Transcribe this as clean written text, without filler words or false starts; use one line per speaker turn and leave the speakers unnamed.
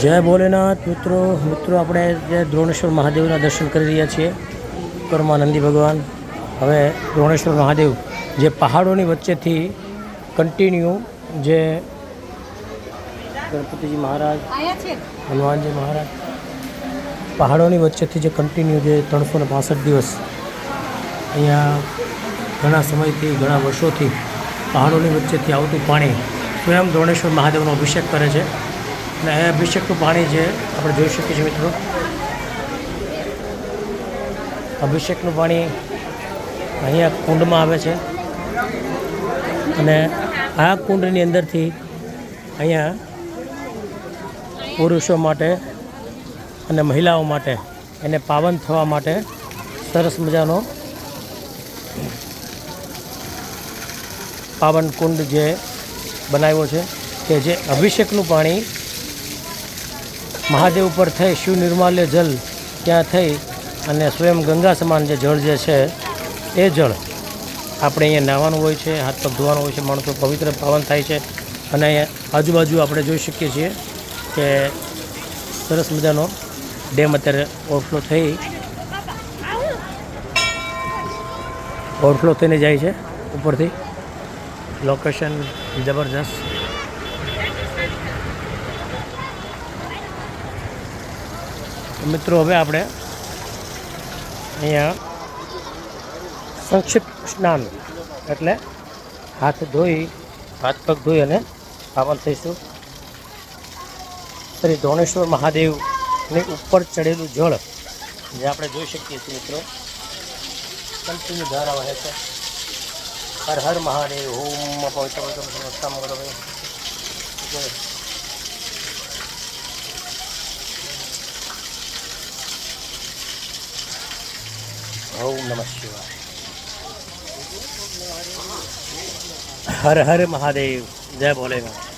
જય ભોલેનાથ મિત્રો આપણે જે દ્રોણેશ્વર મહાદેવના દર્શન કરી રહ્યા છીએ પરમાનંદી ભગવાન. હવે દ્રોણેશ્વર મહાદેવ જે પહાડોની વચ્ચેથી કન્ટિન્યુ જે ગણપતિજી મહારાજ, હનુમાનજી મહારાજ પહાડોની વચ્ચેથી જે કન્ટિન્યુ જે 365 દિવસ અહીંયા ઘણા સમયથી ઘણા વર્ષોથી પહાડોની વચ્ચેથી આવતું પાણી સ્વયં દ્રોણેશ્વર મહાદેવનો અભિષેક કરે છે. અને એ અભિષેકનું પાણી જે આપણે જોઈ શકીએ છીએ મિત્રો, અભિષેકનું પાણી અહીંયા કુંડમાં આવે છે અને આ કુંડની અંદરથી અહીંયા પુરુષો માટે અને મહિલાઓ માટે એને પાવન થવા માટે સરસ મજાનો પાવન કુંડ જે બનાવ્યો છે કે જે અભિષેકનું પાણી મહાદેવ ઉપર થઈ શિવ નિર્માલ્ય જલ ત્યાં થઈ અને સ્વયં ગંગા સમાન જે જળ જે છે એ જળ આપણે અહીંયા નાહવાનું હોય છે, હાથ પગ ધોવાનું હોય છે, માણસો પવિત્ર પાવન થાય છે. અને આજુબાજુ આપણે જોઈ શકીએ છીએ કે સરસ મજાનો ડેમ અત્યારે ઓવરફ્લો થઈને જાય છે ઉપરથી. લોકેશન જબરજસ્ત. મિત્રો હવે આપણે અહીંયા સંક્ષિપ્ત સ્નાન એટલે હાથ પગ ધોઈ અને પાવન થઈશું. શ્રી દ્રોણેશ્વર મહાદેવની ઉપર ચડેલું જળ જે આપણે જોઈ શકીએ છીએ મિત્રો, કન્ટિન્યુ ધારા વહે છે. હર હર મહાદેવ. ઓમ પવિત્ર ઓમ નમઃ શિવાય. હર હર મહાદેવ. જય ભોલેનાથ.